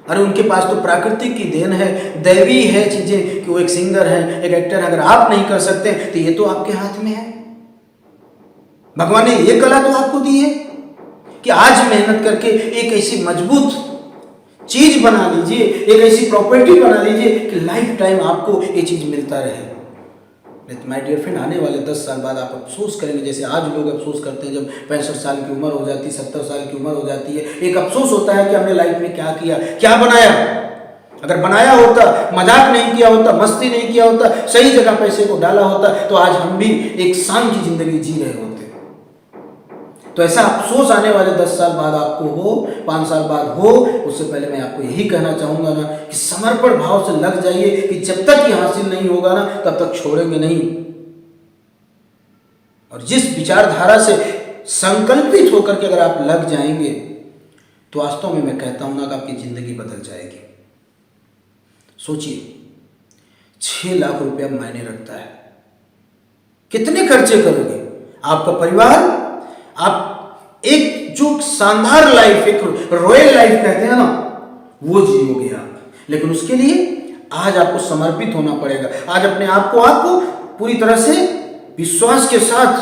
अरे उनके पास तो प्राकृतिक की देन है, दैवी है चीज़ें कि वो एक सिंगर है, एक एक्टर है। अगर आप नहीं कर सकते तो ये तो आपके हाथ में है। भगवान ने ये कला तो आपको दी है कि आज मेहनत करके एक ऐसी मजबूत चीज बना लीजिए, एक ऐसी प्रॉपर्टी बना लीजिए कि लाइफ टाइम आपको ये चीज मिलता रहे। माय डियर फ्रेंड, आने वाले 10 साल बाद आप अफसोस करेंगे, जैसे आज लोग अफसोस करते हैं जब 65 साल की उम्र हो जाती है, 70 साल की उम्र हो जाती है। एक अफसोस होता है कि हमने लाइफ में क्या किया, क्या बनाया। अगर बनाया होता, मजाक नहीं किया होता, मस्ती नहीं किया होता, सही जगह पैसे को डाला होता, तो आज हम भी एक शान की जिंदगी जी रहे होते। तो ऐसा अफसोस आने वाले 10 साल बाद आपको हो, 5 साल बाद हो, उससे पहले मैं आपको यही कहना चाहूंगा ना कि समर्पण भाव से लग जाइए कि जब तक ये हासिल नहीं होगा ना तब तक छोड़ेंगे नहीं। और जिस विचारधारा से संकल्पित होकर के अगर आप लग जाएंगे तो वास्तव में मैं कहता हूं ना कि आपकी जिंदगी बदल जाएगी। सोचिए, 6 लाख रुपया मायने रखता है। कितने खर्चे करोगे? आपका परिवार, आप एक जो शानदार लाइफ, एक रॉयल लाइफ कहते हैं ना, वो जियोगे आप। लेकिन उसके लिए आज आपको समर्पित होना पड़ेगा। आज अपने आप को पूरी तरह से विश्वास के साथ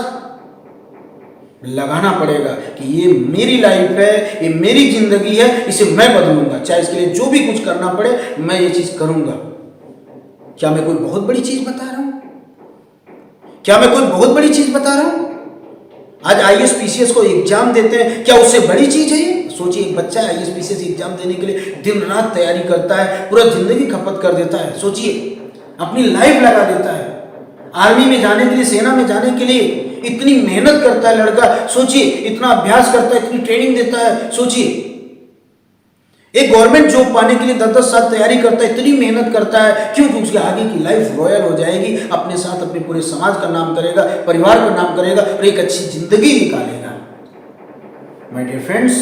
लगाना पड़ेगा कि ये मेरी लाइफ है, ये मेरी जिंदगी है, इसे मैं बदलूंगा। चाहे इसके लिए जो भी कुछ करना पड़े, मैं ये चीज करूंगा। क्या मैं कोई बहुत बड़ी चीज बता रहा हूं? क्या मैं कोई बहुत बड़ी चीज बता रहा हूं? आज आईएएस पीसीएस को एग्जाम देते हैं, क्या उससे बड़ी चीज है ये? सोचिए, एक बच्चा आईएएस पीसीएस एग्जाम देने के लिए दिन रात तैयारी करता है, पूरा जिंदगी खपत कर देता है। सोचिए, अपनी लाइफ लगा देता है। आर्मी में जाने के लिए, सेना में जाने के लिए इतनी मेहनत करता है लड़का। सोचिए, इतना अभ्यास करता है, इतनी ट्रेनिंग देता है। सोचिए, एक गवर्नमेंट जॉब पाने के लिए 10-10 साल तैयारी करता है, इतनी मेहनत करता है। क्यों? क्योंकि उसके आगे की लाइफ रॉयल हो जाएगी, अपने साथ अपने पूरे समाज का नाम करेगा, परिवार का नाम करेगा और एक अच्छी जिंदगी निकालेगा। माय डियर फ्रेंड्स,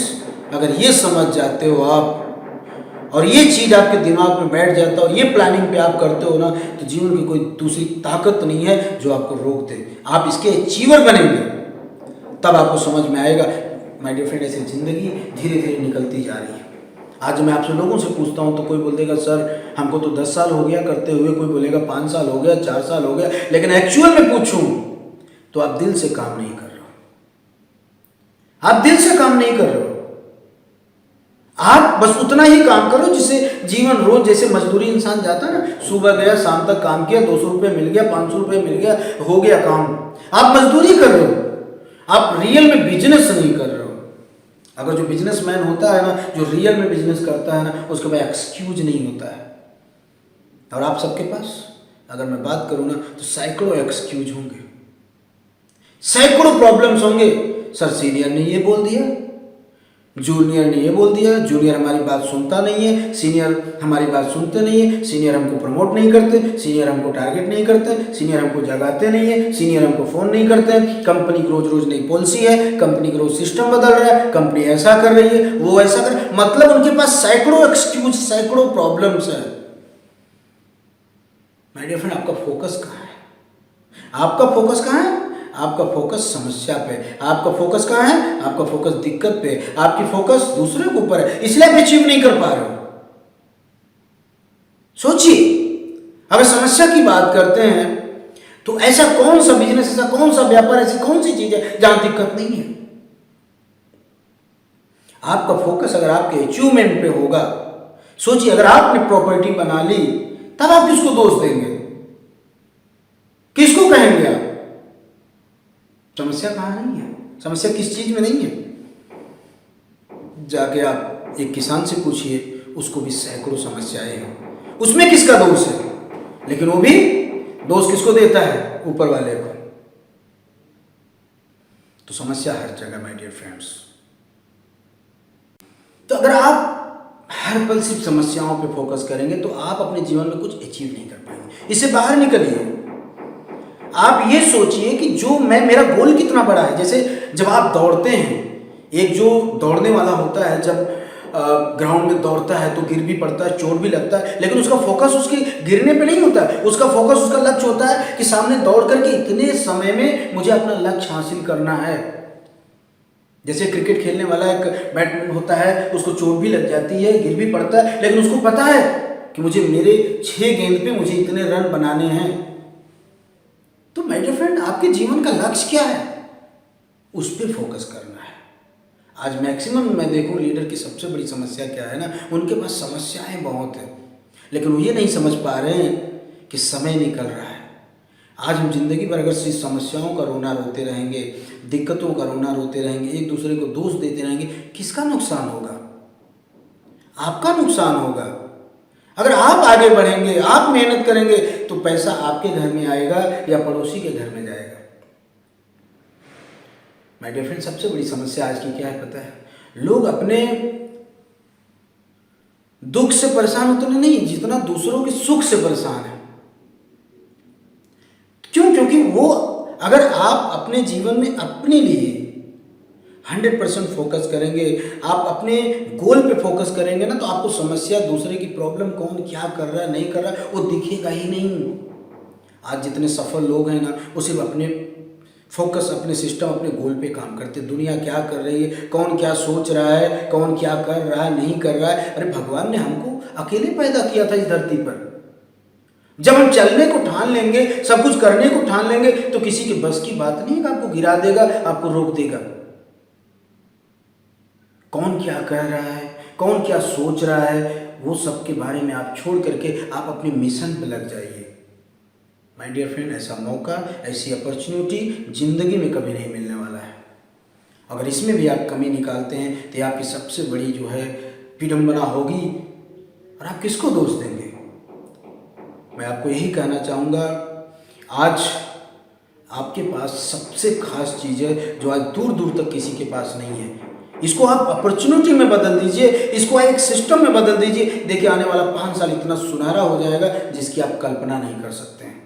अगर ये समझ जाते हो आप और ये चीज आपके दिमाग में बैठ जाता है और ये प्लानिंग पे आप करते हो ना, तो जीवन की कोई दूसरी ताकत नहीं है जो आपको रोक दे। आप इसके अचीवर बनेंगे, तब आपको समझ में आएगा। माय डियर फ्रेंड, ऐसी जिंदगी धीरे धीरे निकलती जा रही है। आज मैं आपसे लोगों से पूछता हूं तो कोई बोल देगा सर हमको तो 10 साल हो गया करते हुए, कोई बोलेगा 5 साल हो गया, 4 साल हो गया। लेकिन एक्चुअल में पूछूं तो आप दिल से काम नहीं कर रहे हो। आप दिल से काम नहीं कर रहे हो। आप बस उतना ही काम करो जिससे जीवन, रोज जैसे मजदूरी इंसान जाता है ना, सुबह गया, शाम तक काम किया, 200 रुपये मिल गया, 500 रुपये मिल गया, हो गया काम। आप मजदूरी कर रहे हो, आप रियल में बिजनेस नहीं कर रहे हो। अगर जो बिजनेसमैन होता है ना, जो रियल में बिजनेस करता है ना, उसके पास एक्सक्यूज नहीं होता है। और आप सबके पास अगर मैं बात करूं ना तो सैकड़ों एक्सक्यूज होंगे, सैकड़ों प्रॉब्लम्स होंगे। सर सीनियर ने ये बोल दिया, जूनियर ने ये बोल दिया, जूनियर हमारी बात सुनता नहीं है, सीनियर हमारी बात सुनते नहीं है, सीनियर हमको प्रमोट नहीं करते, सीनियर हमको टारगेट नहीं करते, सीनियर हमको जगाते नहीं है, सीनियर हमको फोन नहीं करते, कंपनी की रोज रोज नई पॉलिसी है, कंपनी का रोज सिस्टम बदल रहा है, कंपनी ऐसा कर रही है, वो ऐसा कर, मतलब उनके पास सैकड़ों एक्सक्यूज, सैकड़ों प्रॉब्लम्स है। माय डियर फ्रेंड, आपका फोकस कहाँ है? आपका फोकस कहाँ है? आपका फोकस समस्या पे, आपका फोकस कहाँ है? आपका फोकस दिक्कत पे, आपकी फोकस दूसरे के ऊपर है, इसलिए आप अचीव नहीं कर पा रहे हो। सोचिए, अगर समस्या की बात करते हैं तो ऐसा कौन सा बिजनेस, ऐसा कौन सा व्यापार, ऐसी कौन सी चीज है जहां दिक्कत नहीं है? आपका फोकस अगर आपके अचीवमेंट पे होगा, सोचिए अगर आपने प्रॉपर्टी बना ली तब आप किसको दोष देंगे? किसको कहेंगे आप? समस्या कहाँ नहीं है? समस्या किस चीज में नहीं है? जाके आप एक किसान से पूछिए, उसको भी सैकड़ों समस्याएं हैं, उसमें किसका दोष है? लेकिन वो भी दोष किसको देता है? ऊपर वाले को। तो समस्या हर जगह माय डियर फ्रेंड्स। तो अगर आप हर पल सिर्फ समस्याओं पे फोकस करेंगे तो आप अपने जीवन में कुछ अचीव नहीं कर पाएंगे। इससे बाहर निकलिए। आप ये सोचिए कि जो मेरा गोल कितना बड़ा है। जैसे जब आप दौड़ते हैं, एक जो दौड़ने वाला होता है जब ग्राउंड में दौड़ता है तो गिर भी पड़ता है, चोट भी लगता है, लेकिन उसका फोकस उसके गिरने पे नहीं होता है। उसका फोकस, उसका लक्ष्य होता है कि सामने दौड़ करके इतने समय में मुझे अपना लक्ष्य हासिल करना है। जैसे क्रिकेट खेलने वाला एक बैट्समैन होता है, उसको चोट भी लग जाती है, गिर भी पड़ता है, लेकिन उसको पता है कि मुझे मेरे 6 गेंद पे मुझे इतने रन बनाने हैं। तो माय डियर फ्रेंड, आपके जीवन का लक्ष्य क्या है, उस पर फोकस करना है। आज मैक्सिमम मैं देखूं लीडर की सबसे बड़ी समस्या क्या है ना, उनके पास समस्याएं बहुत हैं, लेकिन वो ये नहीं समझ पा रहे हैं कि समय निकल रहा है। आज हम जिंदगी भर अगर सिर्फ समस्याओं का रोना रोते रहेंगे, दिक्कतों का रोना रोते रहेंगे, एक दूसरे को दोष देते रहेंगे, किसका नुकसान होगा? आपका नुकसान होगा। अगर आप आगे बढ़ेंगे, आप मेहनत करेंगे, तो पैसा आपके घर में आएगा या पड़ोसी के घर में जाएगा। माय डियर फ्रेंड, सबसे बड़ी समस्या आज की क्या है पता है? लोग अपने दुख से परेशान उतना नहीं जितना दूसरों के सुख से परेशान है। क्यों? क्योंकि वो, अगर आप अपने जीवन में अपने लिए 100% फोकस करेंगे, आप अपने गोल पे फोकस करेंगे ना, तो आपको समस्या, दूसरे की प्रॉब्लम, कौन क्या कर रहा है नहीं कर रहा है, वो दिखेगा ही नहीं। आज जितने सफल लोग हैं ना, वो सिर्फ अपने फोकस, अपने सिस्टम, अपने गोल पे काम करते। दुनिया क्या कर रही है, कौन क्या सोच रहा है, कौन क्या कर रहा है नहीं कर रहा है। अरे भगवान ने हमको अकेले पैदा किया था इस धरती पर। जब हम चलने को ठान लेंगे, सब कुछ करने को ठान लेंगे, तो किसी के बस की बात नहीं है कि आपको गिरा देगा, आपको रोक देगा। कौन क्या कह रहा है, कौन क्या सोच रहा है, वो सब के बारे में आप छोड़ करके आप अपने मिशन पे लग जाइए। माय डियर फ्रेंड, ऐसा मौका, ऐसी अपॉर्चुनिटी जिंदगी में कभी नहीं मिलने वाला है। अगर इसमें भी आप कमी निकालते हैं तो ये आपकी सबसे बड़ी जो है विडंबना होगी, और आप किसको दोष देंगे? मैं आपको यही कहना चाहूँगा, आज आपके पास सबसे खास चीज़ है जो आज दूर दूर तक किसी के पास नहीं है। इसको आप अपॉर्चुनिटी में बदल दीजिए, इसको एक सिस्टम में बदल दीजिए। देखिए आने वाला 5 साल इतना सुनहरा हो जाएगा जिसकी आप कल्पना नहीं कर सकते हैं।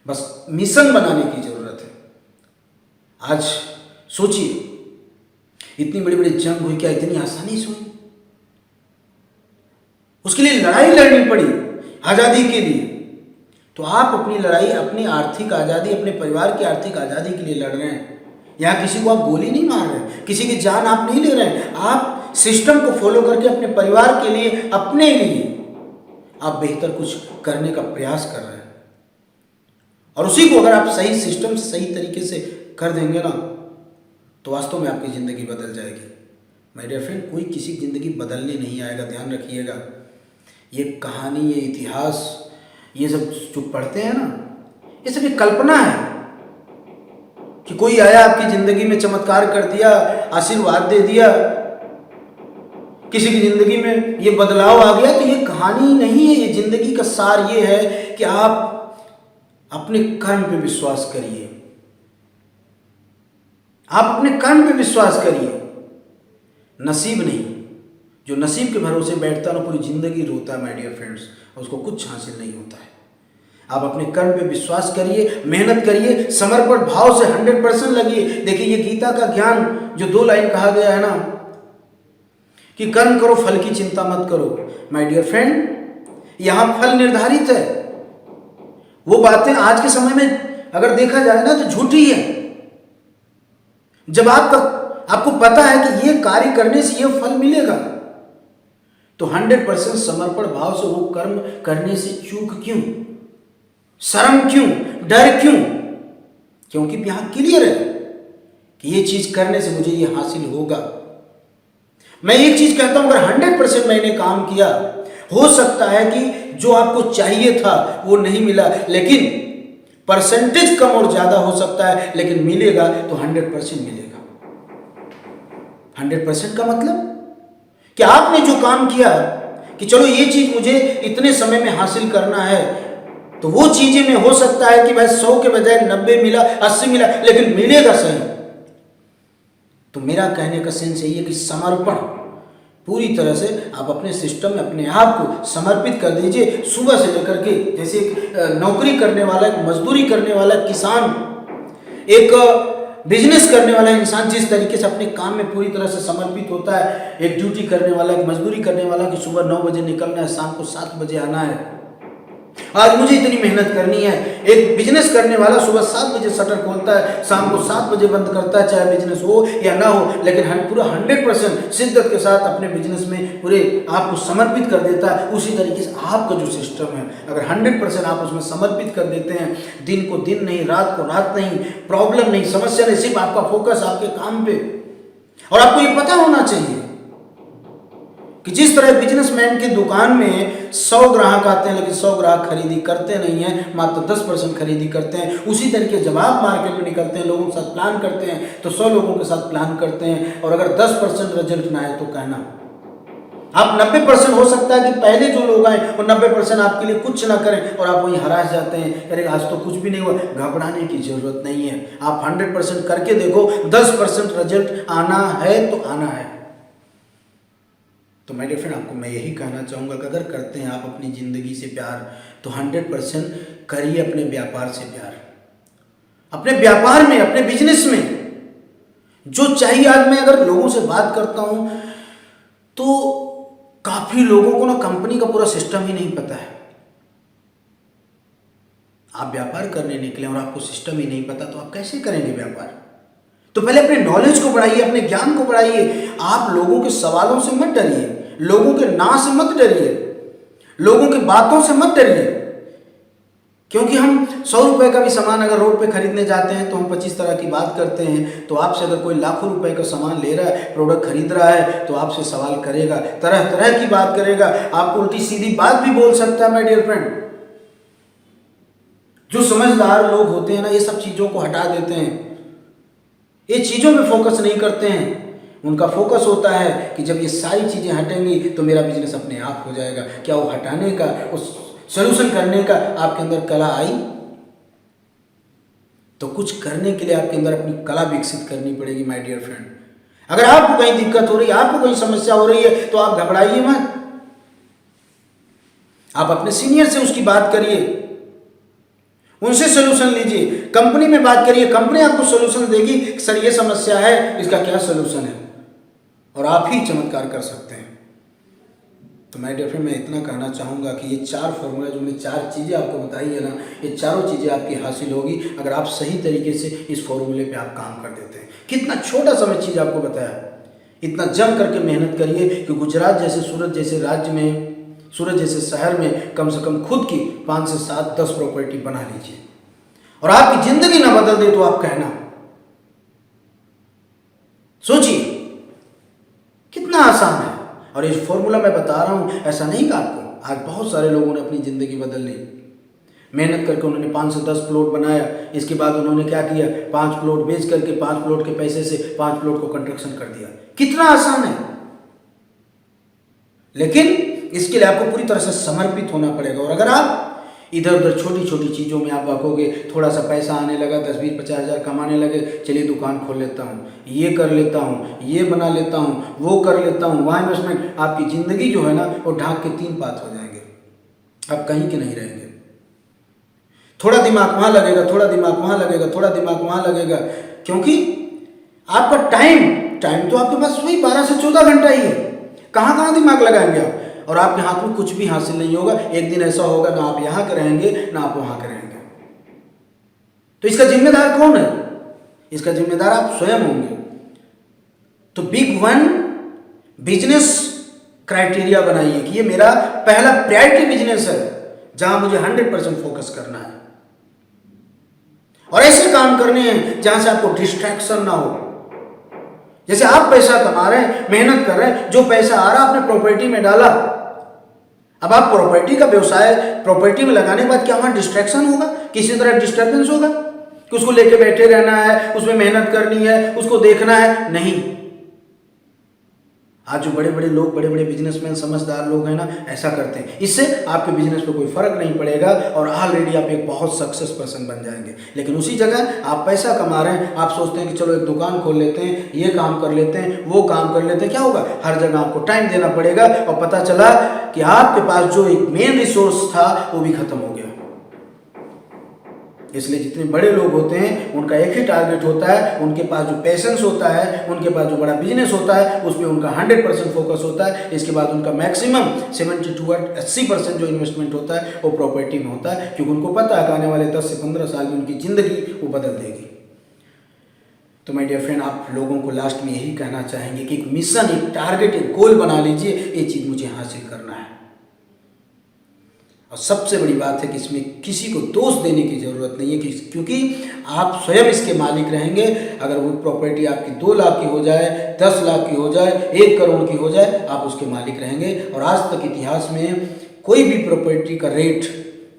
बस मिशन बनाने की जरूरत है। आज सोचिए, इतनी बड़ी बड़ी जंग हुई, क्या इतनी आसानी से हुई? उसके लिए लड़ाई लड़नी पड़ी आज़ादी के लिए। तो आप अपनी लड़ाई, अपनी आर्थिक आज़ादी, अपने परिवार की आर्थिक आज़ादी के लिए लड़ रहे हैं। यहाँ किसी को आप गोली नहीं मार रहे हैं, किसी की जान आप नहीं ले रहे हैं। आप सिस्टम को फॉलो करके अपने परिवार के लिए, अपने लिए आप बेहतर कुछ करने का प्रयास कर रहे हैं। और उसी को अगर आप सही सिस्टम से, सही तरीके से कर देंगे ना, तो वास्तव में आपकी ज़िंदगी बदल जाएगी। माय डियर फ्रेंड, कोई किसी की ज़िंदगी बदलने नहीं आएगा, ध्यान रखिएगा। ये कहानी, ये इतिहास, ये सब जो पढ़ते हैं ना, ये सब एक कल्पना है कि कोई आया आपकी ज़िंदगी में, चमत्कार कर दिया, आशीर्वाद दे दिया, किसी की ज़िंदगी में ये बदलाव आ गया। तो ये कहानी नहीं है, ये ज़िंदगी का सार ये है कि आप अपने कर्म पे विश्वास करिए, आप अपने कर्म पे विश्वास करिए, नसीब नहीं। जो नसीब के भरोसे बैठता है ना, पूरी जिंदगी रोता है माय डियर फ्रेंड्स, उसको कुछ हासिल नहीं होता है। आप अपने कर्म पे विश्वास करिए, मेहनत करिए, समर्पण भाव से 100% लगिए। देखिए ये गीता का ज्ञान, जो 2 लाइन कहा गया है ना कि कर्म करो, फल की चिंता मत करो। माय डियर फ्रेंड, यहां फल निर्धारित है। वो बातें आज के समय में अगर देखा जाए ना तो झूठी है। जब आपको पता है कि ये कार्य करने से ये फल मिलेगा, तो 100% समर्पण भाव से वो कर्म करने से चूक क्यों, शर्म क्यों, डर क्यों? क्योंकि यहां क्लियर है कि ये चीज करने से मुझे ये हासिल होगा। मैं एक चीज कहता हूं, अगर 100% मैंने काम किया, हो सकता है कि जो आपको चाहिए था वो नहीं मिला, लेकिन परसेंटेज कम और ज्यादा हो सकता है, लेकिन मिलेगा तो 100% मिलेगा। 100% का मतलब कि आपने जो काम किया कि चलो ये चीज मुझे इतने समय में हासिल करना है, तो वो चीजें में हो सकता है कि भाई 100 के बजाय 90 मिला, 80 मिला, लेकिन मिलेगा सही। तो मेरा कहने का सेंस यही है कि समर्पण पूरी तरह से आप अपने सिस्टम में अपने आप को समर्पित कर दीजिए। सुबह से लेकर के, जैसे एक नौकरी करने वाला, एक मजदूरी करने वाला किसान, एक बिजनेस करने वाला इंसान जिस तरीके से अपने काम में पूरी तरह से समर्पित होता है, एक ड्यूटी करने वाला, एक मजदूरी करने वाला कि सुबह 9 बजे निकलना है, शाम को 7 बजे आना है, आज मुझे इतनी मेहनत करनी है। एक बिजनेस करने वाला सुबह 7 बजे शटर खोलता है, शाम को 7 बजे बंद करता है, चाहे बिजनेस हो या ना हो, लेकिन पूरा 100% शिद्दत के साथ अपने बिजनेस में पूरे आप को समर्पित कर देता है। उसी तरीके से आपका जो सिस्टम है, अगर 100% आप उसमें समर्पित कर देते हैं, दिन को दिन नहीं, रात को रात नहीं, प्रॉब्लम नहीं, समस्या नहीं, सिर्फ आपका फोकस आपके काम पे। और आपको ये पता होना चाहिए कि जिस तरह बिजनेसमैन की दुकान में 100 ग्राहक आते हैं लेकिन 100 ग्राहक खरीदी करते नहीं हैं, मात्र 10% खरीदी करते हैं, उसी तरीके जब आप मार्केट में निकलते हैं, लोगों के साथ प्लान करते हैं तो 100 लोगों के साथ प्लान करते हैं, और अगर 10% रिजल्ट ना आए तो कहना आप 90% हो सकता है कि पहले जो लोग आए वो 90% आपके लिए कुछ ना करें और आप वहीं हरास जाते हैं, अरे आज तो कुछ भी नहीं हुआ। घबराने की जरूरत नहीं है, आप 100% करके देखो, 10% रिजल्ट आना है तो आना है। तो मेरे फ्रेंड, आपको मैं यही कहना चाहूँगा कि अगर करते हैं आप अपनी ज़िंदगी से प्यार तो 100% करिए अपने व्यापार से प्यार। अपने व्यापार में, अपने बिजनेस में जो चाहिए। आज मैं अगर लोगों से बात करता हूँ तो काफ़ी लोगों को ना कंपनी का पूरा सिस्टम ही नहीं पता है। आप व्यापार करने निकले और आपको सिस्टम ही नहीं पता तो आप कैसे करेंगे व्यापार? तो पहले अपने नॉलेज को बढ़ाइए, अपने ज्ञान को बढ़ाइए। आप लोगों के सवालों से मत डरिए, लोगों के ना से मत डरिए, लोगों की बातों से मत डरिए। क्योंकि हम 100 रुपए का भी सामान अगर रोड पे खरीदने जाते हैं तो हम 25 तरह की बात करते हैं। तो आपसे अगर कोई लाखों रुपए का सामान ले रहा है, प्रोडक्ट खरीद रहा है, तो आपसे सवाल करेगा, तरह तरह की बात करेगा, आपको उल्टी सीधी बात भी बोल सकता है। माय डियर फ्रेंड, जो समझदार लोग होते हैं ना, ये सब चीज़ों को हटा देते हैं, ये चीज़ों में फोकस नहीं करते हैं। उनका फोकस होता है कि जब ये सारी चीज़ें हटेंगी तो मेरा बिजनेस अपने आप हो जाएगा। क्या वो हटाने का, उस सॉल्यूशन करने का आपके अंदर कला आई? तो कुछ करने के लिए आपके अंदर अपनी कला विकसित करनी पड़ेगी माय डियर फ्रेंड। अगर आपको कहीं दिक्कत हो रही है, आपको कोई समस्या हो रही है तो आप घबराइए मत। आप अपने सीनियर से उसकी बात करिए, उनसे सोल्यूशन लीजिए। कंपनी में बात करिए, कंपनी आपको सोल्यूशन देगी, सर ये समस्या है, इसका क्या सोल्यूशन है, और आप ही चमत्कार कर सकते हैं। तो माय डियर फ्रेंड, मैं इतना कहना चाहूँगा कि ये 4 फॉर्मूला जो मैं 4 चीज़ें आपको बताई है ना, ये चारों चीज़ें आपकी हासिल होगी अगर आप सही तरीके से इस फॉर्मूले पे आप काम कर देते हैं। कितना छोटा सा मैं चीज़ आपको बताया, इतना जम करके मेहनत करिए कि गुजरात जैसे, सूरत जैसे राज्य में, सूरत जैसे शहर में कम से कम खुद की 5 से 7, 10 प्रॉपर्टी बना लीजिए। और आपकी ज़िंदगी ना बदल दे तो आप कहना। सोचिए कितना आसान है। और ये फॉर्मूला मैं बता रहा हूँ, ऐसा नहीं कि आपको, आज बहुत सारे लोगों ने अपनी ज़िंदगी बदल ली। मेहनत करके उन्होंने 5 से 10 प्लॉट बनाया, इसके बाद उन्होंने क्या किया, 5 प्लॉट बेच करके 5 प्लॉट के पैसे से 5 प्लॉट को कंस्ट्रक्शन कर दिया। कितना आसान है। लेकिन इसके लिए आपको पूरी तरह से समर्पित होना पड़ेगा। और अगर आप इधर उधर छोटी छोटी चीज़ों में आप बकोगे, थोड़ा सा पैसा आने लगा, 10, 20, 50 हज़ार कमाने लगे, चलिए दुकान खोल लेता हूँ, ये कर लेता हूँ, ये बना लेता हूँ, वो कर लेता हूँ, वहाँ इन्वेस्टमेंट, आपकी ज़िंदगी जो है ना वो ढाक के 3 पात हो जाएंगे, आप कहीं के नहीं रहेंगे। थोड़ा दिमाग वहाँ लगेगा, थोड़ा दिमाग वहाँ लगेगा, थोड़ा दिमाग वहाँ लगेगा, क्योंकि आपका टाइम तो आपके पास वही 12 से 14 घंटा ही है। कहाँ कहाँ दिमाग लगाएंगे आप? और आपके हाथ में कुछ भी हासिल नहीं होगा। एक दिन ऐसा होगा ना आप यहाँ के रहेंगे ना आप वहाँ के रहेंगे। तो इसका जिम्मेदार कौन है? इसका जिम्मेदार आप स्वयं होंगे। तो बिग 1 बिजनेस क्राइटेरिया बनाइए कि ये मेरा पहला प्रायोरिटी बिजनेस है जहां मुझे 100% फोकस करना है। और ऐसे काम करने हैं जहां से आपको डिस्ट्रैक्शन ना हो। जैसे आप पैसा कमा रहे हैं, मेहनत कर रहे हैं, जो पैसा आ रहा आपने प्रॉपर्टी में डाला, अब आप प्रॉपर्टी का व्यवसाय प्रॉपर्टी में लगाने के बाद क्या वहां डिस्ट्रैक्शन होगा, किसी तरह डिस्टर्बेंस होगा कि उसको लेके बैठे रहना है, उसमें मेहनत करनी है, उसको देखना है? नहीं। आज जो बड़े बड़े लोग, बड़े बड़े बिजनेसमैन, समझदार लोग हैं ना, ऐसा करते हैं। इससे आपके बिजनेस पे कोई फर्क नहीं पड़ेगा और ऑलरेडी आप एक बहुत सक्सेस पर्सन बन जाएंगे। लेकिन उसी जगह आप पैसा कमा रहे हैं, आप सोचते हैं कि चलो एक दुकान खोल लेते हैं, ये काम कर लेते हैं, वो काम कर लेते हैं। क्या होगा? हर जगह आपको टाइम देना पड़ेगा और पता चला कि आपके पास जो एक मेन रिसोर्स था वो भी खत्म हो गया। इसलिए जितने बड़े लोग होते हैं उनका एक ही टारगेट होता है, उनके पास जो पेशेंस होता है, उनके पास जो बड़ा बिजनेस होता है, उसमें उनका 100% फोकस होता है। इसके बाद उनका मैक्सिमम 70 to 80% जो इन्वेस्टमेंट होता है वो प्रॉपर्टी में होता है, क्योंकि उनको पता है कि आने वाले 10 से 15 साल में उनकी ज़िंदगी वो बदल देगी। तो माय डियर फ्रेंड, आप लोगों को लास्ट में यही कहना चाहेंगे कि एक मिशन, एक टारगेट, एक गोल बना लीजिए, ये चीज़ मुझे हासिल करना है। और सबसे बड़ी बात है कि इसमें किसी को दोष देने की ज़रूरत नहीं है, क्योंकि आप स्वयं इसके मालिक रहेंगे। अगर वो प्रॉपर्टी आपकी 2 लाख की हो जाए, 10 लाख की हो जाए, 1 करोड़ की हो जाए, आप उसके मालिक रहेंगे। और आज तक इतिहास में कोई भी प्रॉपर्टी का रेट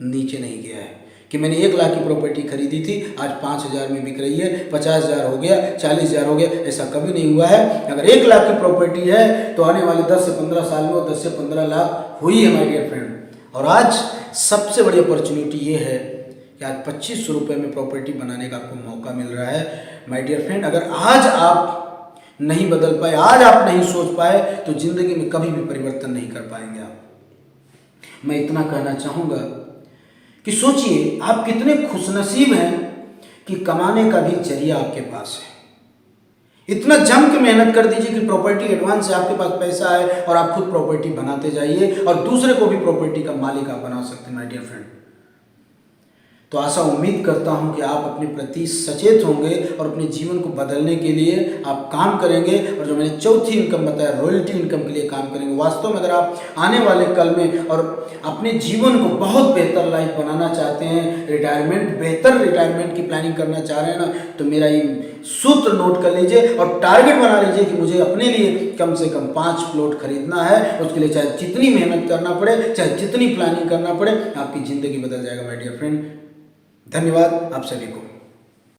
नीचे नहीं गया है कि मैंने 1 लाख की प्रॉपर्टी खरीदी थी, आज 5,000 में बिक रही है, 50,000 हो गया, 40,000 हो गया। ऐसा कभी नहीं हुआ है। अगर 1 लाख की प्रॉपर्टी है तो आने वाले 10 से 15 साल में वो 10 से 15 लाख हुई है माय डियर फ्रेंड। और आज सबसे बड़ी अपॉर्चुनिटी ये है कि आज 2500 रुपये में प्रॉपर्टी बनाने का आपको मौका मिल रहा है माय डियर फ्रेंड। अगर आज आप नहीं बदल पाए, आज आप नहीं सोच पाए, तो ज़िंदगी में कभी भी परिवर्तन नहीं कर पाएंगे आप। मैं इतना कहना चाहूँगा कि सोचिए आप कितने खुशनसीब हैं कि कमाने का भी जरिया आपके पास है। इतना जम के मेहनत कर दीजिए कि प्रॉपर्टी एडवांस से आपके पास पैसा है और आप खुद प्रॉपर्टी बनाते जाइए और दूसरे को भी प्रॉपर्टी का मालिक आप बना सकते हैं माय डियर फ्रेंड। तो आशा उम्मीद करता हूं कि आप अपने प्रति सचेत होंगे और अपने जीवन को बदलने के लिए आप काम करेंगे। और जो मैंने चौथी इनकम बताया, रॉयल्टी इनकम के लिए काम करेंगे। वास्तव में अगर आप आने वाले कल में और अपने जीवन को बहुत बेहतर लाइफ बनाना चाहते हैं, बेहतर रिटायरमेंट की प्लानिंग करना चाह रहे हैं ना, तो मेरा ये सूत्र नोट कर लीजिए और टारगेट बना लीजिए कि मुझे अपने लिए कम से कम 5 प्लॉट खरीदना है। उसके लिए चाहे जितनी मेहनत करना पड़े, चाहे जितनी प्लानिंग करना पड़े, आपकी ज़िंदगी बदल जाएगा माय डियर फ्रेंड। धन्यवाद आप सभी को।